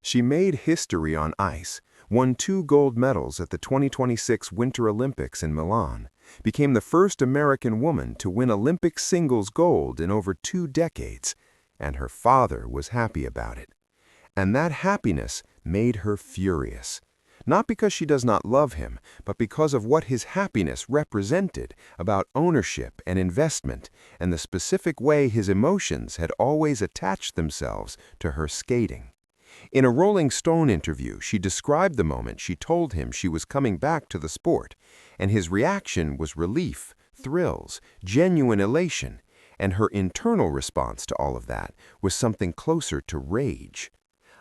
She made history on ice, won 2 gold medals at the 2026 Winter Olympics in Milan, became the first American woman to win Olympic singles gold in over 2 decades, and her father was happy about it. And that happiness made her furious. Not because she does not love him, but because of what his happiness represented about ownership and investment, and the specific way his emotions had always attached themselves to her skating. In a Rolling Stone interview, she described the moment she told him she was coming back to the sport, and his reaction was relief, thrills, genuine elation, and her internal response to all of that was something closer to rage.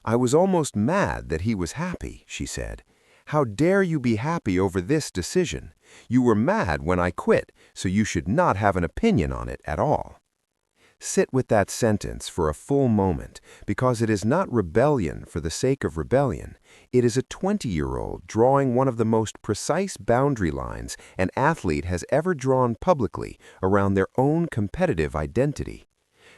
"I was almost mad that he was happy," she said. "How dare you be happy over this decision? You were mad when I quit, so you should not have an opinion on it at all." Sit with that sentence for a full moment, because it is not rebellion for the sake of rebellion. It is a 20-year-old drawing one of the most precise boundary lines an athlete has ever drawn publicly around their own competitive identity.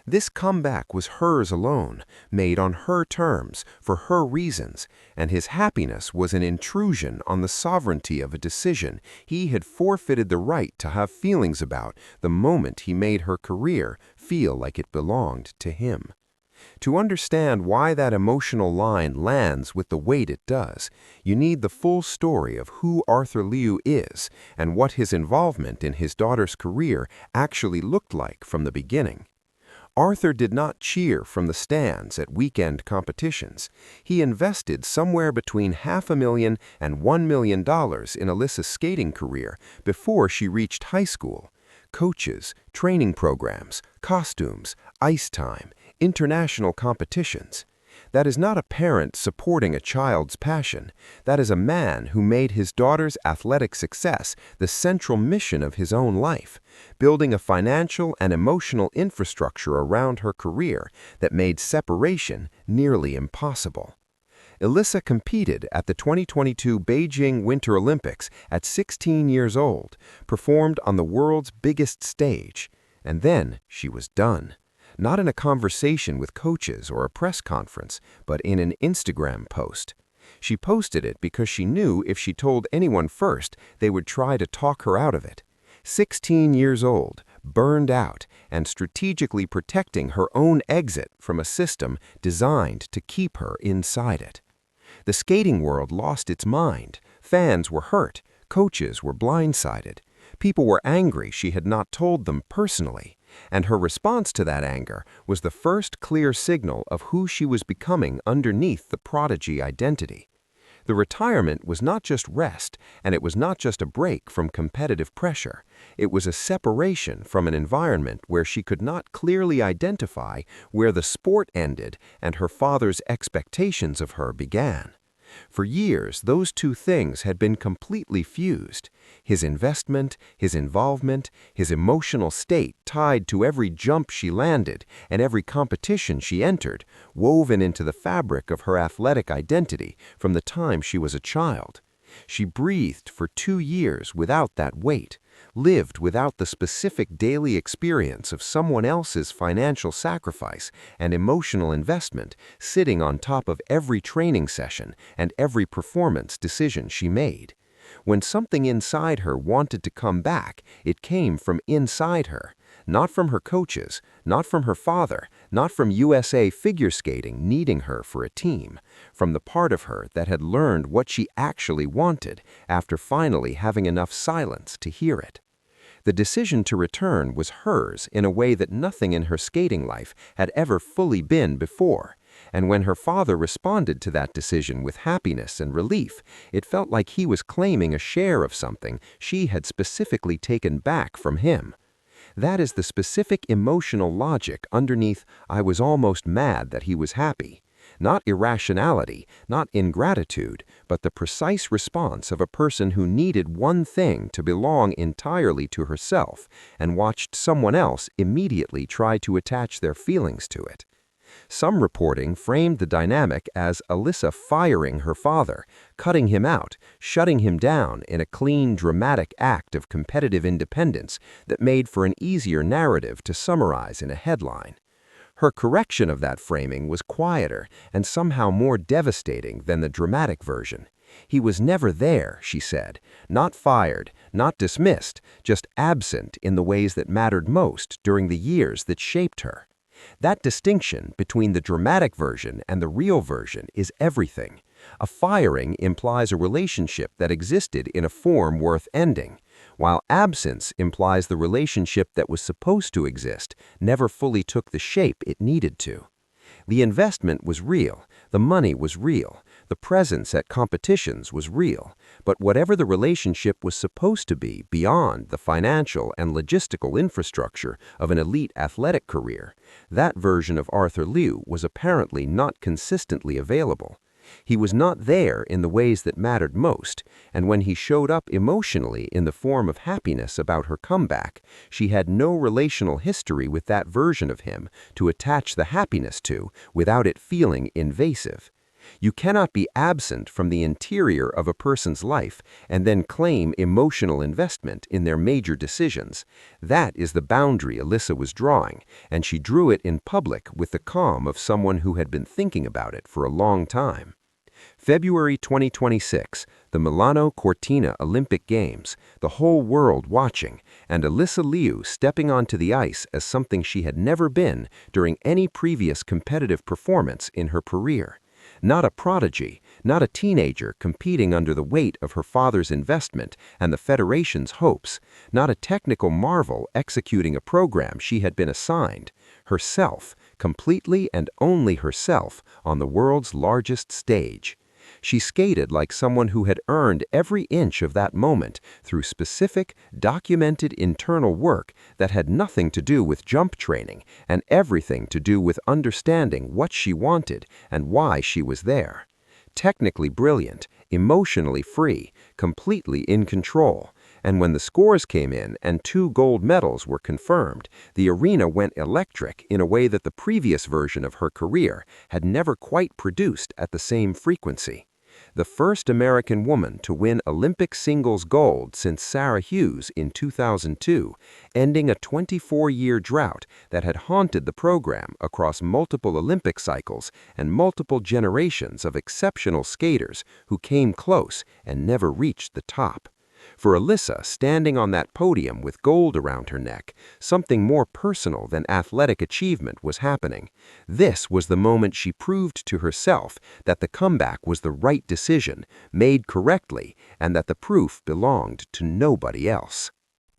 This comeback was hers alone, made on her terms, for her reasons, and his happiness was an intrusion on the sovereignty of a decision he had forfeited the right to have feelings about the moment he made her career feel like it belonged to him. To understand why that emotional line lands with the weight it does, you need the full story of who Alysa Liu is and what his involvement in his daughter's career actually looked like from the beginning. Arthur did not cheer from the stands at weekend competitions. He invested somewhere between $500,000 and $1 million in Alysa's skating career before she reached high school. Coaches, training programs, costumes, ice time, international competitions. That is not a parent supporting a child's passion. That is a man who made his daughter's athletic success the central mission of his own life, building a financial and emotional infrastructure around her career that made separation nearly impossible. Alysa competed at the 2022 Beijing Winter Olympics at 16 years old, performed on the world's biggest stage, and then she was done. Not in a conversation with coaches or a press conference, but in an Instagram post. She posted it because she knew if she told anyone first, they would try to talk her out of it. 16 years old, burned out, and strategically protecting her own exit from a system designed to keep her inside it. The skating world lost its mind. Fans were hurt. Coaches were blindsided. People were angry she had not told them personally. And her response to that anger was the first clear signal of who she was becoming underneath the prodigy identity. The retirement was not just rest, and it was not just a break from competitive pressure. It was a separation from an environment where she could not clearly identify where the sport ended and her father's expectations of her began. For years, those two things had been completely fused. His investment, his involvement, his emotional state tied to every jump she landed and every competition she entered, woven into the fabric of her athletic identity from the time she was a child. She breathed for 2 years without that weight, lived without the specific daily experience of someone else's financial sacrifice and emotional investment sitting on top of every training session and every performance decision she made. When something inside her wanted to come back, it came from inside her, not from her coaches, not from her father, not from USA figure skating needing her for a team, from the part of her that had learned what she actually wanted after finally having enough silence to hear it. The decision to return was hers in a way that nothing in her skating life had ever fully been before. And when her father responded to that decision with happiness and relief, it felt like he was claiming a share of something she had specifically taken back from him. That is the specific emotional logic underneath "I was almost mad that he was happy." Not irrationality, not ingratitude, but the precise response of a person who needed one thing to belong entirely to herself and watched someone else immediately try to attach their feelings to it. Some reporting framed the dynamic as Alysa firing her father, cutting him out, shutting him down in a clean, dramatic act of competitive independence that made for an easier narrative to summarize in a headline. Her correction of that framing was quieter and somehow more devastating than the dramatic version. He was never there, she said, not fired, not dismissed, just absent in the ways that mattered most during the years that shaped her. That distinction between the dramatic version and the real version is everything. A firing implies a relationship that existed in a form worth ending, while absence implies the relationship that was supposed to exist never fully took the shape it needed to. The investment was real, the money was real, the presence at competitions was real, but whatever the relationship was supposed to be beyond the financial and logistical infrastructure of an elite athletic career, that version of Arthur Liu was apparently not consistently available. He was not there in the ways that mattered most, and when he showed up emotionally in the form of happiness about her comeback, she had no relational history with that version of him to attach the happiness to without it feeling invasive. You cannot be absent from the interior of a person's life and then claim emotional investment in their major decisions. That is the boundary Alysa was drawing, and she drew it in public with the calm of someone who had been thinking about it for a long time. February 2026, the Milano Cortina Olympic Games, the whole world watching, and Alysa Liu stepping onto the ice as something she had never been during any previous competitive performance in her career. Not a prodigy, not a teenager competing under the weight of her father's investment and the federation's hopes, not a technical marvel executing a program she had been assigned. Herself, completely and only herself, on the world's largest stage. She skated like someone who had earned every inch of that moment through specific, documented internal work that had nothing to do with jump training and everything to do with understanding what she wanted and why she was there. Technically brilliant, emotionally free, completely in control. And when the scores came in and 2 gold medals were confirmed, the arena went electric in a way that the previous version of her career had never quite produced at the same frequency. The first American woman to win Olympic singles gold since Sarah Hughes in 2002, ending a 24-year drought that had haunted the program across multiple Olympic cycles and multiple generations of exceptional skaters who came close and never reached the top. For Alysa, standing on that podium with gold around her neck, something more personal than athletic achievement was happening. This was the moment she proved to herself that the comeback was the right decision, made correctly, and that the proof belonged to nobody else.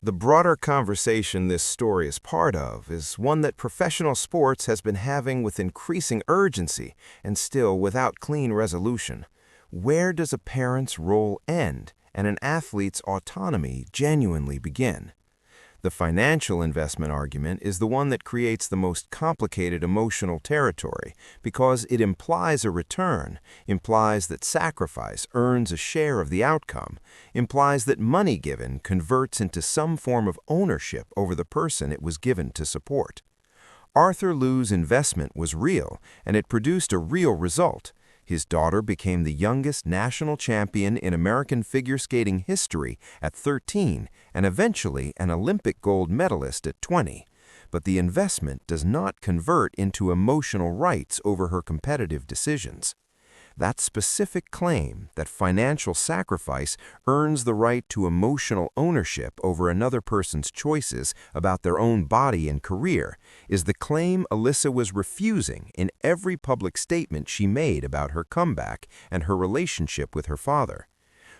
The broader conversation this story is part of is one that professional sports has been having with increasing urgency and still without clean resolution. Where does a parent's role end and an athlete's autonomy genuinely begin? The financial investment argument is the one that creates the most complicated emotional territory because it implies a return, implies that sacrifice earns a share of the outcome, implies that money given converts into some form of ownership over the person it was given to support. Arthur Liu's investment was real, and it produced a real result. His daughter became the youngest national champion in American figure skating history at 13 and eventually an Olympic gold medalist at 20. But the investment does not convert into emotional rights over her competitive decisions. That specific claim that financial sacrifice earns the right to emotional ownership over another person's choices about their own body and career is the claim Alysa was refusing in every public statement she made about her comeback and her relationship with her father.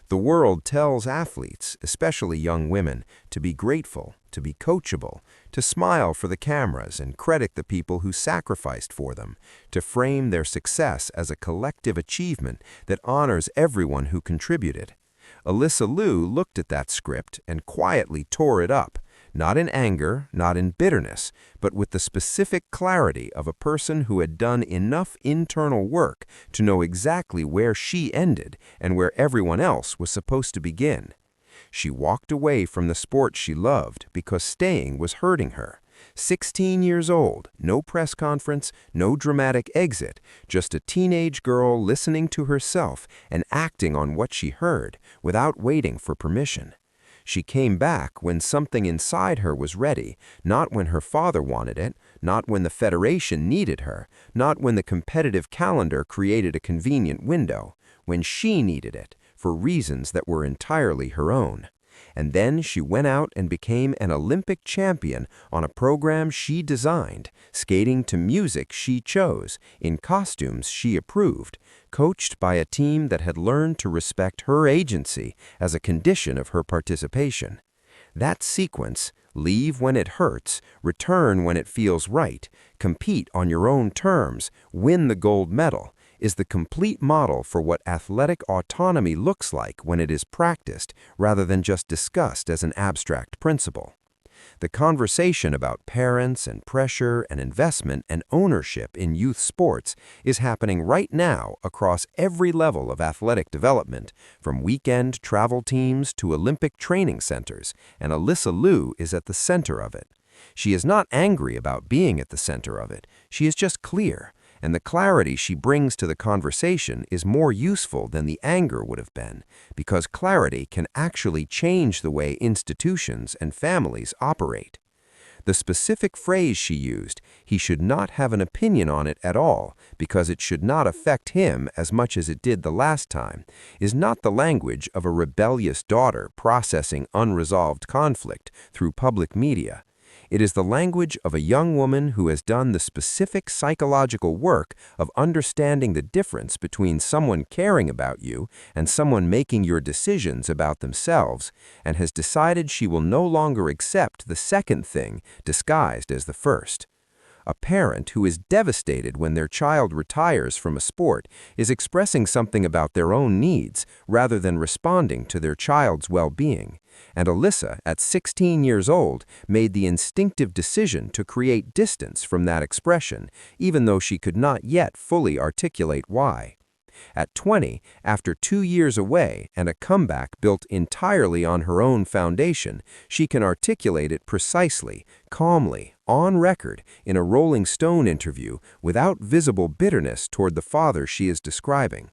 The world tells athletes, especially young women, to be grateful, to be coachable, to smile for the cameras and credit the people who sacrificed for them, to frame their success as a collective achievement that honors everyone who contributed. Alysa Liu looked at that script and quietly tore it up, not in anger, not in bitterness, but with the specific clarity of a person who had done enough internal work to know exactly where she ended and where everyone else was supposed to begin. She walked away from the sport she loved because staying was hurting her. 16 years old, no press conference, no dramatic exit, just a teenage girl listening to herself and acting on what she heard without waiting for permission. She came back when something inside her was ready, not when her father wanted it, not when the federation needed her, not when the competitive calendar created a convenient window, when she needed it, for reasons that were entirely her own. And then she went out and became an Olympic champion on a program she designed, skating to music she chose, in costumes she approved, coached by a team that had learned to respect her agency as a condition of her participation. That sequence, leave when it hurts, return when it feels right, compete on your own terms, win the gold medal, is the complete model for what athletic autonomy looks like when it is practiced rather than just discussed as an abstract principle. The conversation about parents and pressure and investment and ownership in youth sports is happening right now across every level of athletic development, from weekend travel teams to Olympic training centers, and Alysa Liu is at the center of it. She is not angry about being at the center of it, she is just clear, and the clarity she brings to the conversation is more useful than the anger would have been, because clarity can actually change the way institutions and families operate. The specific phrase she used, he should not have an opinion on it at all because it should not affect him as much as it did the last time, is not the language of a rebellious daughter processing unresolved conflict through public media. It is the language of a young woman who has done the specific psychological work of understanding the difference between someone caring about you and someone making your decisions about themselves, and has decided she will no longer accept the second thing disguised as the first. A parent who is devastated when their child retires from a sport is expressing something about their own needs rather than responding to their child's well-being. And Alysa, at 16 years old, made the instinctive decision to create distance from that expression, even though she could not yet fully articulate why. At 20, after 2 years away and a comeback built entirely on her own foundation, she can articulate it precisely, calmly, on record, in a Rolling Stone interview, without visible bitterness toward the father she is describing.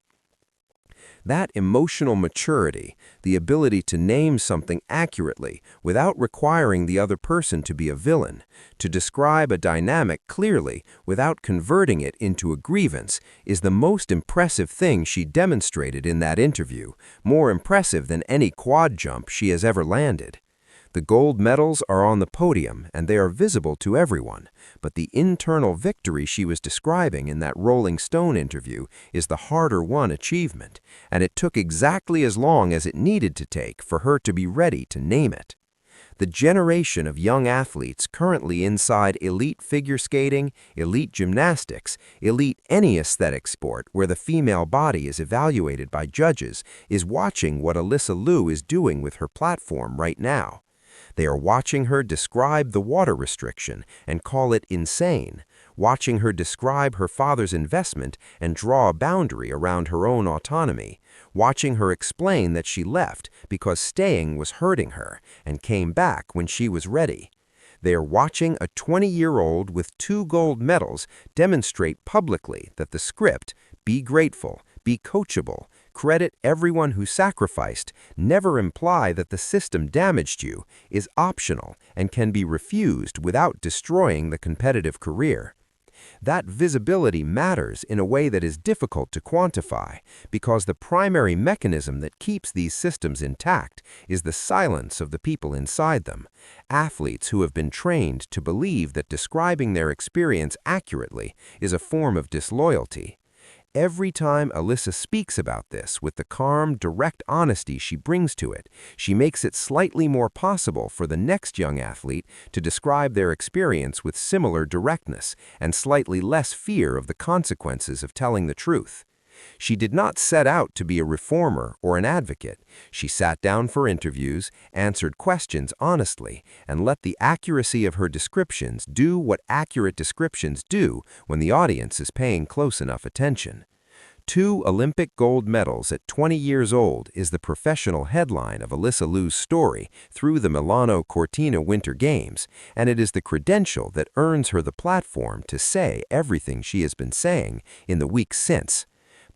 That emotional maturity, the ability to name something accurately without requiring the other person to be a villain, to describe a dynamic clearly without converting it into a grievance, is the most impressive thing she demonstrated in that interview, more impressive than any quad jump she has ever landed. The gold medals are on the podium and they are visible to everyone, but the internal victory she was describing in that Rolling Stone interview is the harder-won achievement, and it took exactly as long as it needed to take for her to be ready to name it. The generation of young athletes currently inside elite figure skating, elite gymnastics, elite any aesthetic sport where the female body is evaluated by judges is watching what Alysa Liu is doing with her platform right now. They are watching her describe the water restriction and call it insane, watching her describe her father's investment and draw a boundary around her own autonomy, watching her explain that she left because staying was hurting her and came back when she was ready. They are watching a 20-year-old with 2 gold medals demonstrate publicly that the script, be grateful, be coachable, credit everyone who sacrificed, never imply that the system damaged you, is optional and can be refused without destroying the competitive career. That visibility matters in a way that is difficult to quantify because the primary mechanism that keeps these systems intact is the silence of the people inside them, athletes who have been trained to believe that describing their experience accurately is a form of disloyalty. Every time Alysa speaks about this with the calm, direct honesty she brings to it, she makes it slightly more possible for the next young athlete to describe their experience with similar directness and slightly less fear of the consequences of telling the truth. She did not set out to be a reformer or an advocate. She sat down for interviews, answered questions honestly, and let the accuracy of her descriptions do what accurate descriptions do when the audience is paying close enough attention. 2 Olympic gold medals at 20 years old is the professional headline of Alysa Liu's story through the Milano Cortina Winter Games, and it is the credential that earns her the platform to say everything she has been saying in the weeks since.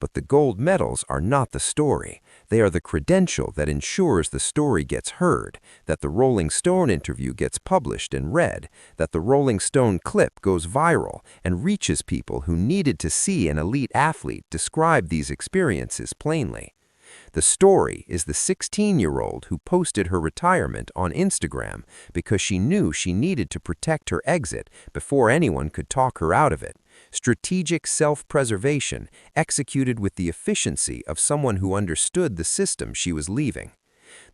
But the gold medals are not the story. They are the credential that ensures the story gets heard, that the Rolling Stone interview gets published and read, that the Rolling Stone clip goes viral and reaches people who needed to see an elite athlete describe these experiences plainly. The story is the 16-year-old who posted her retirement on Instagram because she knew she needed to protect her exit before anyone could talk her out of it. Strategic self-preservation executed with the efficiency of someone who understood the system she was leaving.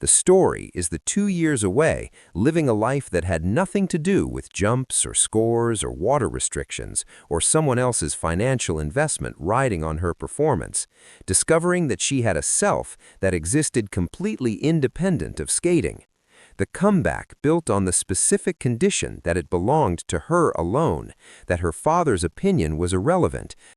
The story is the 2 years away, living a life that had nothing to do with jumps or scores or water restrictions or someone else's financial investment riding on her performance, discovering that she had a self that existed completely independent of skating. The comeback built on the specific condition that it belonged to her alone, that her father's opinion was irrelevant,